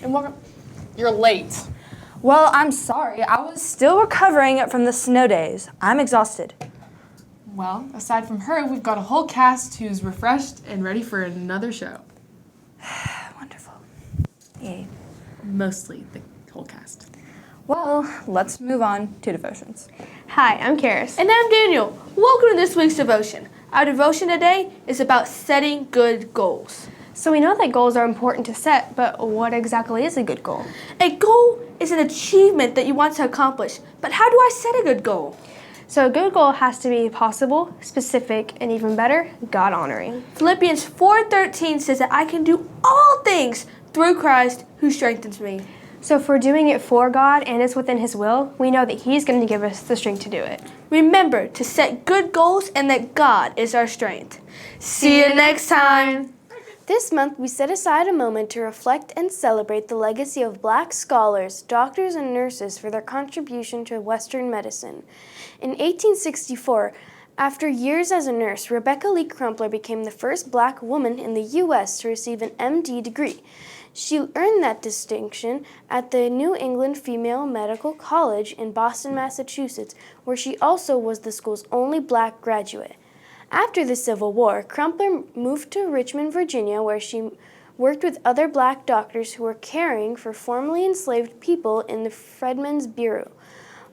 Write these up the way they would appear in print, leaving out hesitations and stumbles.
And you're late. Well, I'm sorry. I was still recovering from the snow days. I'm exhausted. Well, aside from her, we've got a whole cast who's refreshed and ready for another show. Wonderful. Yay. Mostly the whole cast. Well, let's move on to devotions. Hi, I'm Karis. And I'm Daniel. Welcome to this week's devotion. Our devotion today is about setting good goals. So we know that goals are important to set, but what exactly is a good goal? A goal is an achievement that you want to accomplish, but how do I set a good goal? So a good goal has to be possible, specific, and even better, God-honoring. Philippians 4:13 says that I can do all things through Christ who strengthens me. So if we're doing it for God and it's within His will, we know that He's going to give us the strength to do it. Remember to set good goals and that God is our strength. See you next time. This month, we set aside a moment to reflect and celebrate the legacy of Black scholars, doctors, and nurses for their contribution to Western medicine. In 1864, after years as a nurse, Rebecca Lee Crumpler became the first Black woman in the U.S. to receive an MD degree. She earned that distinction at the New England Female Medical College in Boston, Massachusetts, where she also was the school's only Black graduate. After the Civil War, Crumpler moved to Richmond, Virginia, where she worked with other Black doctors who were caring for formerly enslaved people in the Freedmen's Bureau.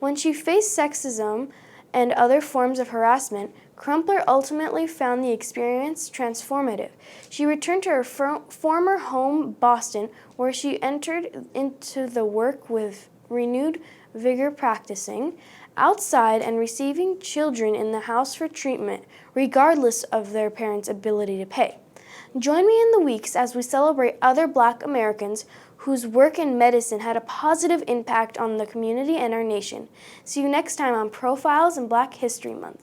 When she faced sexism and other forms of harassment, Crumpler ultimately found the experience transformative. She returned to her former home, Boston, where she entered into the work with renewed vigor, practicing outside and receiving children in the house for treatment, regardless of their parents' ability to pay. Join me in the weeks as we celebrate other Black Americans whose work in medicine had a positive impact on the community and our nation. See you next time on Profiles in Black History Month.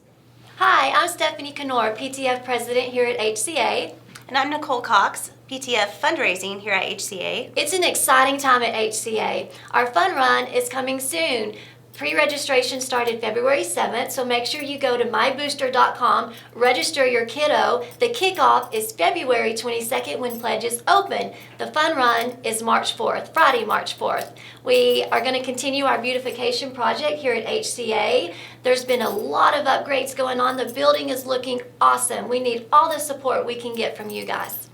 Hi, I'm Stephanie Canor, PTF President here at HCA. And I'm Nicole Cox, PTF Fundraising here at HCA. It's an exciting time at HCA. Our fun run is coming soon. Pre-registration started February 7th, so make sure you go to mybooster.com, register your kiddo. The kickoff is February 22nd when pledges open. The fun run is March 4th, Friday, March 4th. We are going to continue our beautification project here at HCA. There's been a lot of upgrades going on. The building is looking awesome. We need all the support we can get from you guys.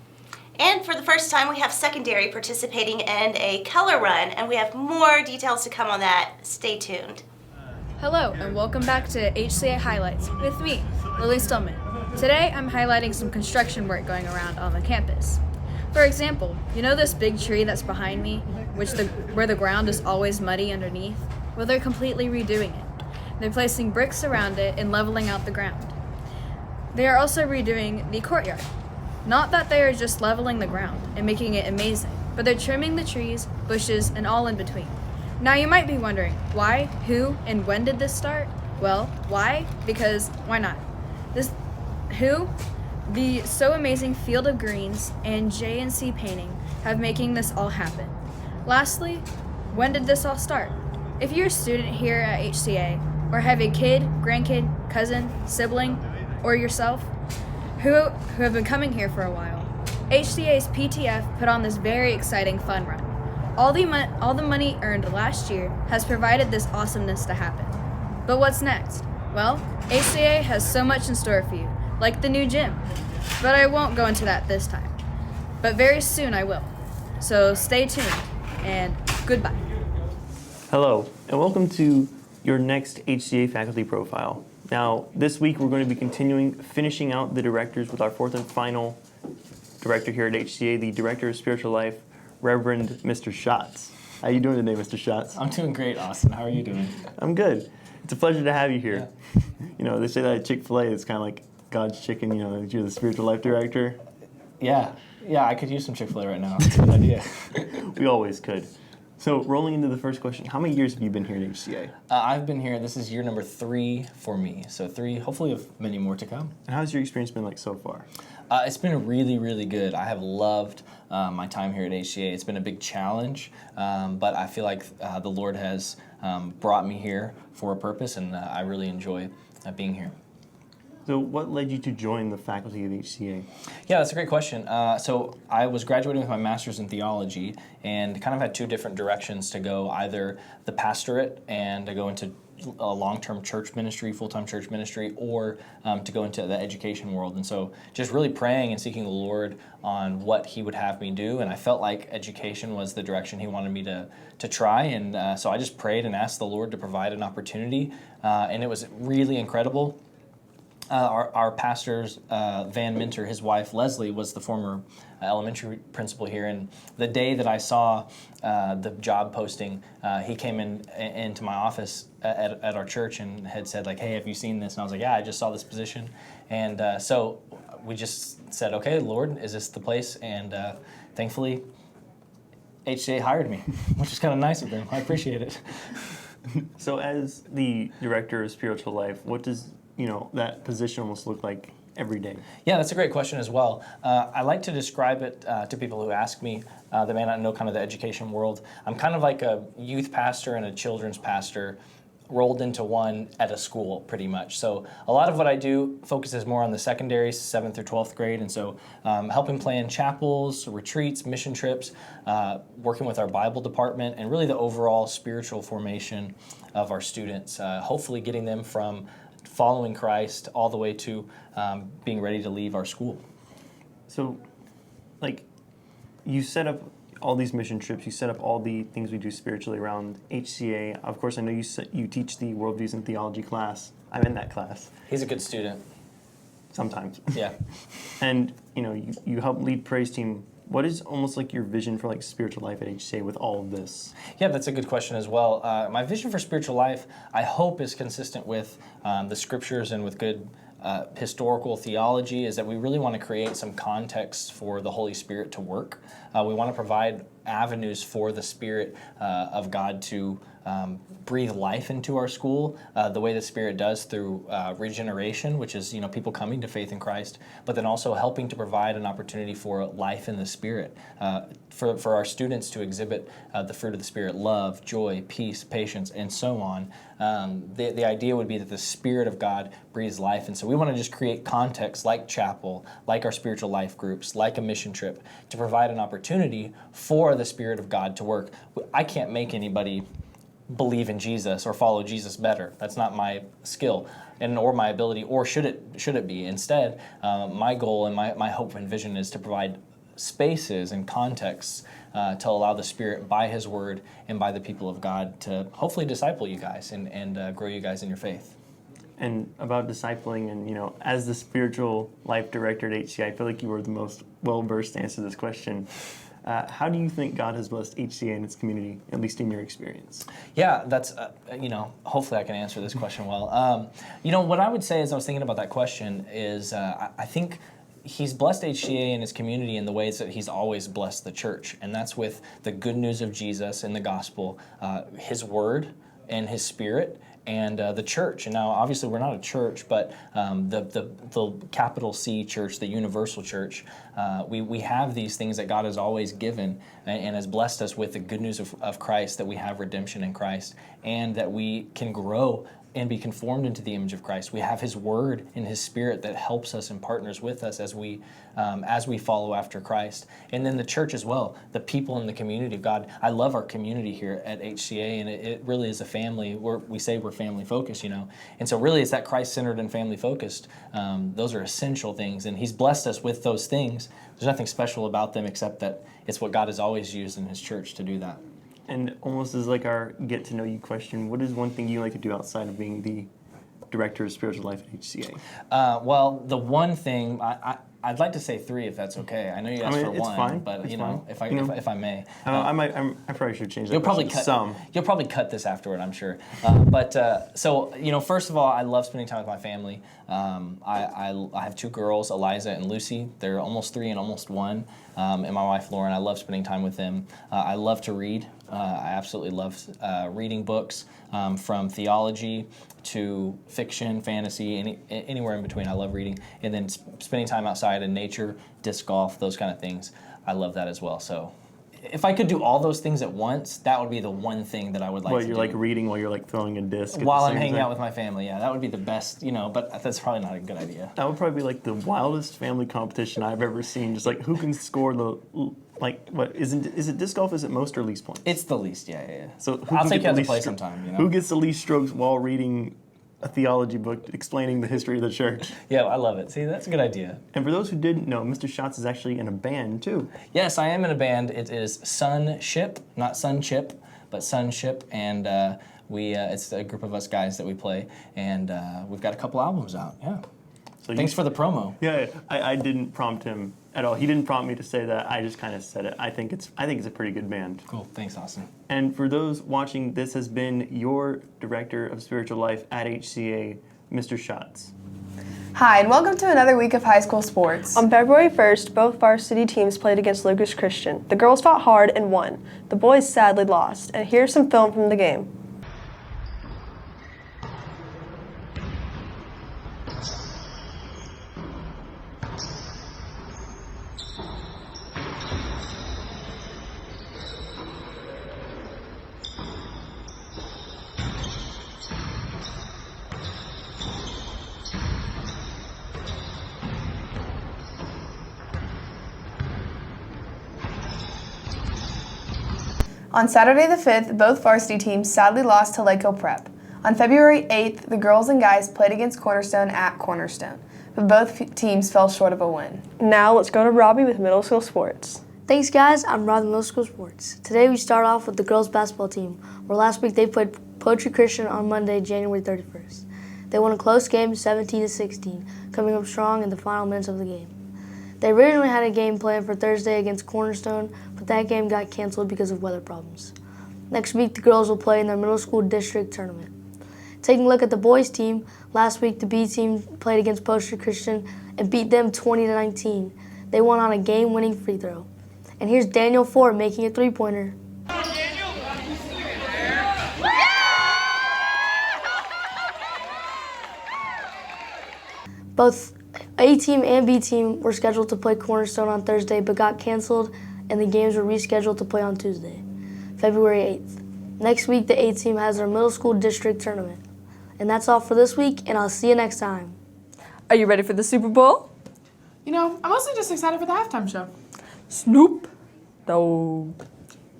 And for the first time, we have secondary participating in a color run, and we have more details to come on that. Stay tuned. Hello, and welcome back to HCA Highlights with me, Lily Stillman. Today, I'm highlighting some construction work going around on the campus. For example, you know this big tree that's behind me, where the ground is always muddy underneath? Well, they're completely redoing it. They're placing bricks around it and leveling out the ground. They are also redoing the courtyard. Not that they are just leveling the ground and making it amazing, but they're trimming the trees, bushes, and all in between. Now you might be wondering, why, who, and when did this start? Well, why? Because why not? The So Amazing Field of Greens and J&C Painting have making this all happen. Lastly, when did this all start? If you're a student here at HCA, or have a kid, grandkid, cousin, sibling, or yourself, who have been coming here for a while, HCA's PTF put on this very exciting fun run. All the money earned last year has provided this awesomeness to happen. But what's next? Well, HCA has so much in store for you, like the new gym. But I won't go into that this time. But very soon I will. So stay tuned, and goodbye. Hello, and welcome to your next HCA faculty profile. Now, this week we're going to be finishing out the directors with our fourth and final director here at HCA, the Director of Spiritual Life, Reverend Mr. Schatz. How are you doing today, Mr. Schatz? I'm doing great, Austin. How are you doing? I'm good. It's a pleasure to have you here. Yeah. You know, they say that at Chick-fil-A, it's kind of like God's chicken, you know, you're the Spiritual Life Director. Yeah, I could use some Chick-fil-A right now. It's a good idea. We always could. So, rolling into the first question, how many years have you been here at HCA? I've been here, this is year number 3 for me. So 3, hopefully of many more to come. And how's your experience been like so far? It's been really, really good. I have loved my time here at HCA. It's been a big challenge, but I feel like the Lord has brought me here for a purpose, and I really enjoy being here. So what led you to join the faculty of HCA? Yeah, that's a great question. So I was graduating with my master's in theology and kind of had two different directions to go, either the pastorate and to go into a long-term church ministry, full-time church ministry, or to go into the education world. And so just really praying and seeking the Lord on what he would have me do. And I felt like education was the direction he wanted me to try. And so I just prayed and asked the Lord to provide an opportunity. And it was really incredible. Our pastor's Van Minter, his wife Leslie, was the former elementary principal here, and the day that I saw the job posting, he came into my office at our church and had said, like, "Hey, have you seen this?" And I was like, "Yeah, I just saw this position." And so we just said, "Okay, Lord, is this the place?" And thankfully, HCA hired me, which is kind of nice of them. I appreciate it. So as the director of spiritual life, what does that position almost look like every day? Yeah, that's a great question as well. I like to describe it to people who ask me that may not know kind of the education world. I'm kind of like a youth pastor and a children's pastor rolled into one at a school, pretty much. So a lot of what I do focuses more on the secondary, 7th through 12th grade, and so helping plan chapels, retreats, mission trips, working with our Bible department, and really the overall spiritual formation of our students, hopefully getting them from following Christ all the way to being ready to leave our school. So, you set up all these mission trips, you set up all the things we do spiritually around HCA. Of course, I know you teach the Worldviews and Theology class. I'm in that class. He's a good student. Sometimes. Yeah. And, you help lead praise team. What is almost like your vision for spiritual life at HCA with all of this? Yeah, that's a good question as well. My vision for spiritual life, I hope, is consistent with the scriptures and with good historical theology, is that we really want to create some context for the Holy Spirit to work. We want to provide avenues for the Spirit of God to breathe life into our school, the way the Spirit does through regeneration, which is people coming to faith in Christ, but then also helping to provide an opportunity for life in the Spirit, for our students to exhibit the fruit of the Spirit: love, joy, peace, patience, and so on. The idea would be that the Spirit of God breathes life, and so we want to just create context like chapel, like our spiritual life groups, like a mission trip, to provide an opportunity for the Spirit of God to work. I can't make anybody believe in Jesus or follow Jesus better. That's not my skill or my ability, or should it be. Instead, my goal and my hope and vision is to provide spaces and contexts to allow the Spirit by His Word and by the people of God to hopefully disciple you guys and grow you guys in your faith. And about discipling, and as the spiritual life director at HCA, I feel like you were the most well-versed to answer this question. How do you think God has blessed HCA and its community, at least in your experience? Yeah, that's, hopefully I can answer this question well. What I would say as I was thinking about that question is I think He's blessed HCA and his community in the ways that He's always blessed the church, and that's with the good news of Jesus and the gospel, His Word and His Spirit, and the church. And now, obviously, we're not a church, but the capital C church, the universal church, we have these things that God has always given and has blessed us with the good news of Christ, that we have redemption in Christ, and that we can grow and be conformed into the image of Christ. We have His Word and His Spirit that helps us and partners with us as we follow after Christ. And then the church as well, the people in the community of God. I love our community here at HCA, and it really is a family. We say we're family focused, and so really it's that Christ-centered and family focused. Those are essential things, and He's blessed us with those things. There's nothing special about them except that it's what God has always used in His church to do that. And almost as our get to know you question, what is one thing you like to do outside of being the director of spiritual life at HCA? Well, the one thing I'd like to say 3 if that's okay. I know you asked for it's 1, fine. but it's if I may, I probably should change that. You'll probably cut this afterward, I'm sure. So first of all, I love spending time with my family. I have 2 girls, Eliza and Lucy. They're almost 3 and almost 1. And my wife Lauren. I love spending time with them. I love to read. I absolutely love reading books, from theology to fiction, fantasy, anywhere in between. I love reading. And then spending time outside in nature, disc golf, those kind of things. I love that as well. So if I could do all those things at once, that would be the one thing that I would like to do. You're like reading while you're like throwing a disc. While I'm hanging out with my family, yeah, that would be the best, but that's probably not a good idea. That would probably be like the wildest family competition I've ever seen. Just like who can score is it disc golf? Is it most or least points? It's the least, yeah. So I'll take you out to play sometime. Who gets the least strokes while reading a theology book explaining the history of the church? Yeah, I love it. See, that's a good idea. And for those who didn't know, Mr. Schatz is actually in a band too. Yes, I am in a band. It is Sunship, not Sunchip, but Sunship, and it's a group of us guys that we play, and we've got a couple albums out. Yeah. So thanks for the promo. Yeah, I didn't prompt him at all. He didn't prompt me to say that. I just kind of said it. I think it's a pretty good band. Cool. Thanks, Austin. And for those watching, this has been your Director of Spiritual Life at HCA, Mr. Schatz. Hi, and welcome to another week of high school sports. On February 1st, both varsity teams played against Lucas Christian. The girls fought hard and won. The boys sadly lost. And here's some film from the game. On Saturday the 5th, both varsity teams sadly lost to Laco Prep. On February 8th, the girls and guys played against Cornerstone at Cornerstone, but both teams fell short of a win. Now let's go to Robby with middle school sports. Thanks, guys. I'm Rob, Middle School Sports. Today we start off with the girls' basketball team, where last week they played Poetry Christian on Monday, January 31st. They won a close game, 17-16, coming up strong in the final minutes of the game. They originally had a game planned for Thursday against Cornerstone, but that game got canceled because of weather problems. Next week, the girls will play in their middle school district tournament. Taking a look at the boys' team, last week the B team played against Poetry Christian and beat them 20-19. They won on a game-winning free throw. And here's Daniel Ford making a three-pointer. Both A team and B team were scheduled to play Cornerstone on Thursday but got canceled, and the games were rescheduled to play on Tuesday, February 8th. Next week, the A team has their middle school district tournament. And that's all for this week, and I'll see you next time. Are you ready for the Super Bowl? I'm mostly just excited for the halftime show. Snoop Dogg.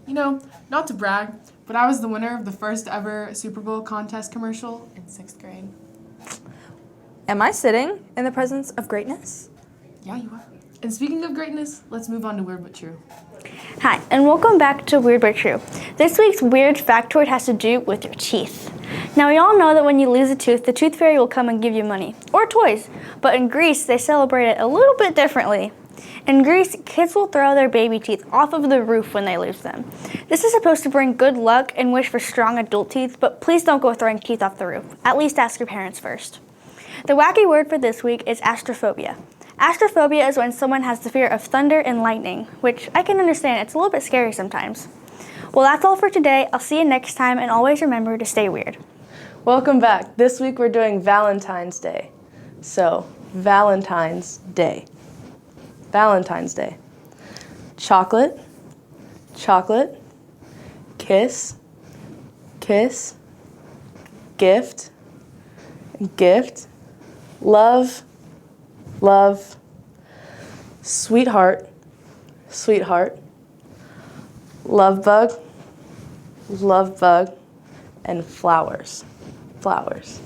Not to brag, but I was the winner of the first ever Super Bowl contest commercial in 6th grade. Am I sitting in the presence of greatness? Yeah, you are. And speaking of greatness, let's move on to Weird But True. Hi, and welcome back to Weird But True. This week's weird factoid has to do with your teeth. Now, we all know that when you lose a tooth, the tooth fairy will come and give you money, or toys. But in Greece, they celebrate it a little bit differently. In Greece, kids will throw their baby teeth off of the roof when they lose them. This is supposed to bring good luck and wish for strong adult teeth, but please don't go throwing teeth off the roof. At least ask your parents first. The wacky word for this week is astrophobia. Astrophobia is when someone has the fear of thunder and lightning, which I can understand. It's a little bit scary sometimes. Well, that's all for today. I'll see you next time, and always remember to stay weird. Welcome back. This week we're doing Valentine's Day. So, Valentine's Day. Valentine's Day. Chocolate, chocolate, kiss, kiss, gift, gift, love, love, sweetheart, sweetheart, love bug, and flowers, flowers.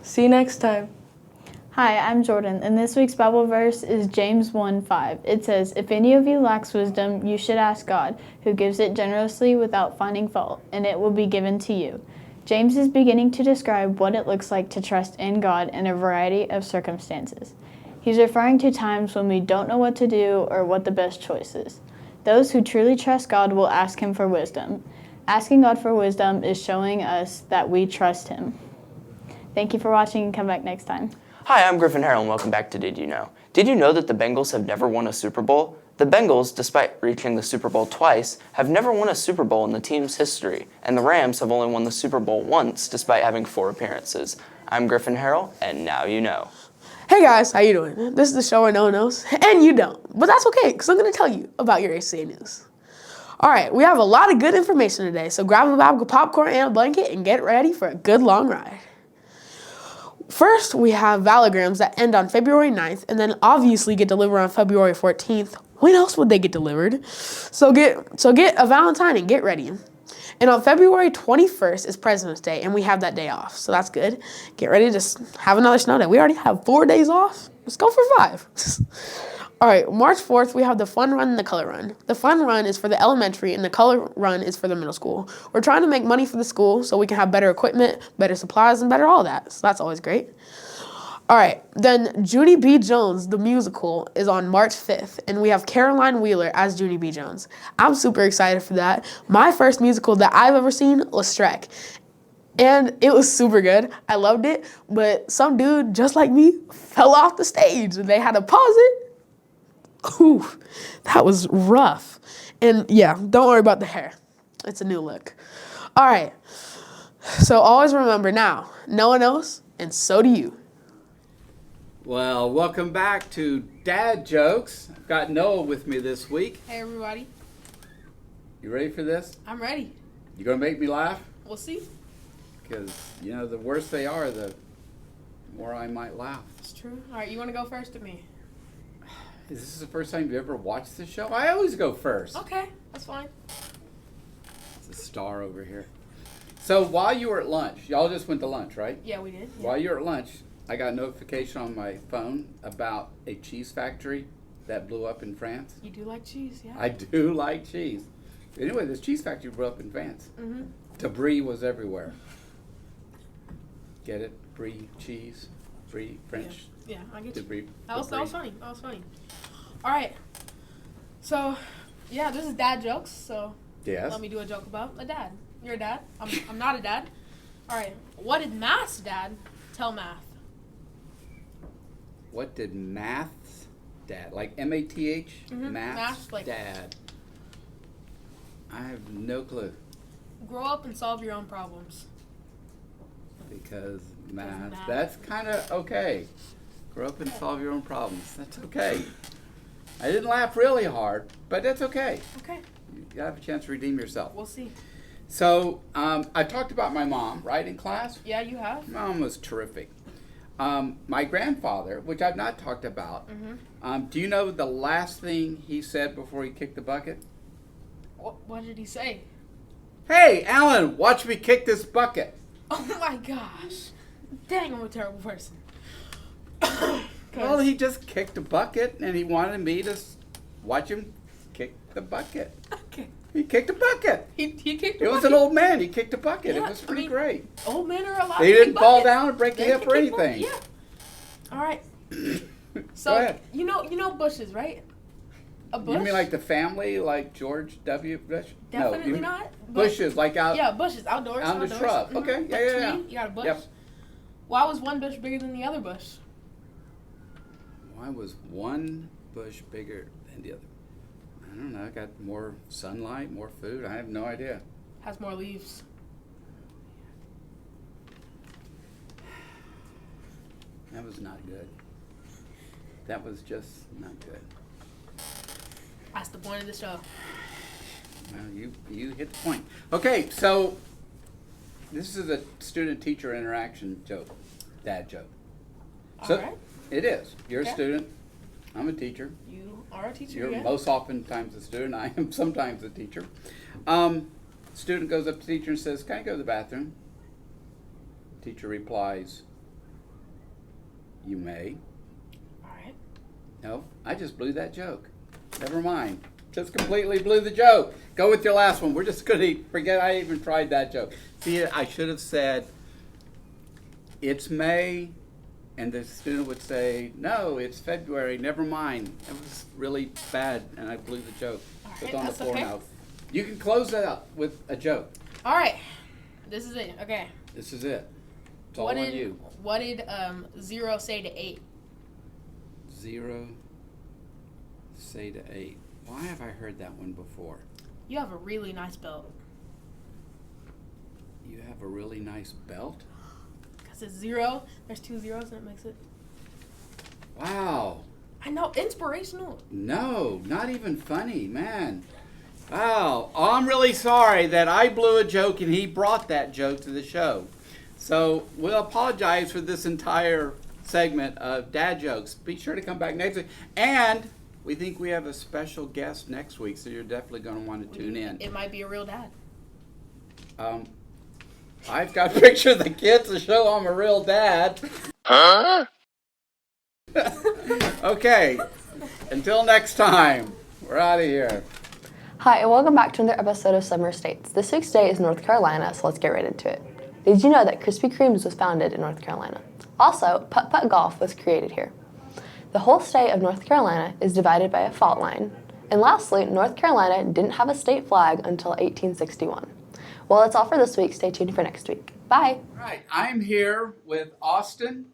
See you next time. Hi, I'm Jordan, and this week's Bible verse is James 1:5. It says, "If any of you lacks wisdom, you should ask God, who gives it generously without finding fault, and it will be given to you." James is beginning to describe what it looks like to trust in God in a variety of circumstances. He's referring to times when we don't know what to do or what the best choice is. Those who truly trust God will ask Him for wisdom. Asking God for wisdom is showing us that we trust Him. Thank you for watching, and come back next time. Hi, I'm Griffin Harrell, and welcome back to Did You Know? Did you know that the Bengals have never won a Super Bowl? The Bengals, despite reaching the Super Bowl twice, have never won a Super Bowl in the team's history, and the Rams have only won the Super Bowl once, despite having 4 appearances. I'm Griffin Harrell, and now you know. Hey guys, how you doing? This is the show where no one knows, and you don't. But that's okay, because I'm going to tell you about your HCA news. All right, we have a lot of good information today, so grab a bag of popcorn and a blanket and get ready for a good long ride. First, we have valograms that end on February 9th and then obviously get delivered on February 14th. When else would they get delivered? So get a Valentine and get ready. And on February 21st is President's Day, and we have that day off, so that's good. Get ready to have another snow day. We already have 4 days off. Let's go for 5. All right, March 4th, we have the fun run and the color run. The fun run is for the elementary, and the color run is for the middle school. We're trying to make money for the school so we can have better equipment, better supplies, and better all that. So that's always great. All right, then Junie B. Jones, the musical, is on March 5th, and we have Caroline Wheeler as Junie B. Jones. I'm super excited for that. My first musical that I've ever seen was Shrek, and it was super good. I loved it, but some dude, just like me, fell off the stage, and they had to pause it. Ooh, that was rough. And yeah, don't worry about the hair. It's a new look. All right, so always remember now, no one knows, and so do you. Well, welcome back to Dad Jokes. I've got Noah with me this week. Hey, everybody. You ready for this? I'm ready. You gonna make me laugh? We'll see. Because, you know, the worse they are, the more I might laugh. It's true. All right, you want to go first or me? Is this the first time you ever watched this show? I always go first. Okay, that's fine. It's a star over here. So while you were at lunch, y'all just went to lunch, right? Yeah, we did. Yeah. While you were at lunch, I got a notification on my phone about a cheese factory that blew up in France. You do like cheese, yeah? I do like cheese. Anyway, this cheese factory blew up in France. Mm-hmm. Debris was everywhere. Get it? Brie, cheese, brie, French. Yeah, I get debris, you. That was funny. That was funny. All right. So, yeah, this is dad jokes. So, yes. Let me do a joke about a dad. You're a dad. I'm not a dad. All right. What did Math's dad tell Math? What did Math's dad, like M-A-T-H? Mm-hmm. Math's like dad. I have no clue. Grow up and solve your own problems. Because math, that's kind of okay. Grow up and solve your own problems. That's okay. I didn't laugh really hard, but that's okay. Okay. You have a chance to redeem yourself. We'll see. So, I talked about my mom, right, in class? Yeah, you have. Mom was terrific. My grandfather, which I've not talked about, do you know the last thing he said before he kicked the bucket? What did he say? Hey, Alan, watch me kick this bucket. Oh my gosh. Dang, I'm a terrible person. Well, he just kicked a bucket, and he wanted me to watch him kick the bucket. Okay. He kicked a bucket. He kicked a bucket. It was an old man. He kicked a bucket. Yeah, it was pretty great. Old men are allowed They to didn't kick fall buckets. down or break a hip or anything. Yeah. All right. Go So, ahead. you know bushes, right? A bush? You mean like the family, like George W. Bush? Definitely no, not. Bushes, like out. Yeah, bushes, outdoors. Out in the shrub. Mhm. Okay, yeah, A yeah. tree, you got a bush. Yep. Why was one bush bigger than the other bush? Why was one bush bigger than the other? I don't know. Got more sunlight, more food. I have no idea. Has more leaves. That was not good. That was just not good. That's the point of the show. Well, you hit the point. Okay, so this is a student-teacher interaction joke, dad joke. So All right. it is. You're Okay. a student. I'm a teacher. You are a teacher. You're yeah. most oftentimes a student. I am sometimes a teacher. Student goes up to teacher and says, "Can I go to the bathroom?" Teacher replies, "You may." All right. No, I just blew that joke. Never mind. Just completely blew the joke. Go with your last one. We're just going to forget I even tried that joke. See, I should have said, "It's May," and the student would say, "No, it's February. Never mind." It was really bad, and I blew the joke. All It's right, on the that's floor okay. now. You can close that up with a joke. All right. This is it. Okay. This is it. It's all What on did you. 0 say to 8? 0 say to 8. Why have I heard that one before? You have a really nice belt. You have a really nice belt? Because it's 0. There's 2 zeros and it makes it. Wow. I know. Inspirational. No, not even funny, man. Oh, I'm really sorry that I blew a joke and he brought that joke to the show. So we'll apologize for this entire segment of dad jokes. Be sure to come back next week. And we think we have a special guest next week, so you're definitely going to want to tune in. It might be a real dad. I've got a picture of the kids to show I'm a real dad. Huh? Okay, until next time, we're out of here. Hi, and welcome back to another episode of Summer States. This week's state is North Carolina, so let's get right into it. Did you know that Krispy Kreme's was founded in North Carolina? Also, putt-putt golf was created here. The whole state of North Carolina is divided by a fault line. And lastly, North Carolina didn't have a state flag until 1861. Well, that's all for this week. Stay tuned for next week. Bye. All right, I'm here with Austin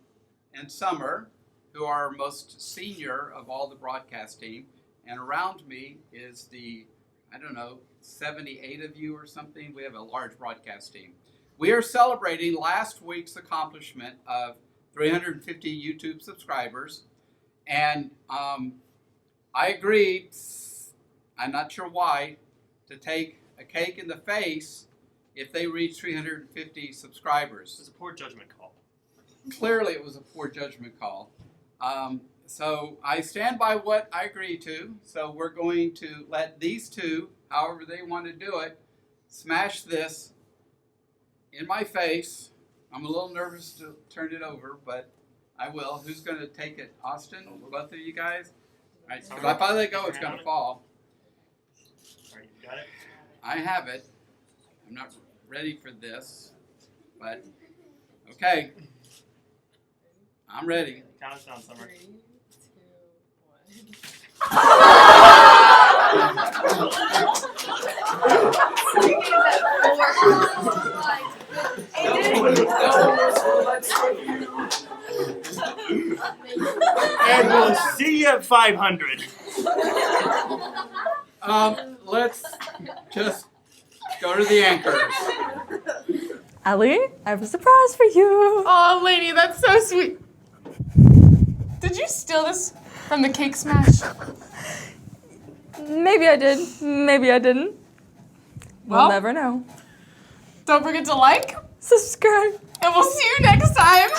and Summer, who are our most senior of all the broadcast team. And around me is the, 78 of you or something. We have a large broadcast team. We are celebrating last week's accomplishment of 350 YouTube subscribers. And I agreed, I'm not sure why, to take a cake in the face if they reach 350 subscribers. It was a poor judgment call. Clearly it was a poor judgment call. So I stand by what I agreed to. So we're going to let these two, however they want to do it, smash this in my face. I'm a little nervous to turn it over, but I will. Who's going to take it? Austin? Both of you guys? All right, because if I let it go, it's going to fall. All right, you got it? I have it. I'm not ready for this, but okay. I'm ready. Count us down, Summer. 3, 2, 1. And we'll see you at 500. Let's just go to the anchors. Allie, I have a surprise for you. Oh, lady, that's so sweet. Did you steal this from the cake smash? Maybe I did. Maybe I didn't. We'll Well, never know. Don't forget to like, subscribe, and we'll see you next time.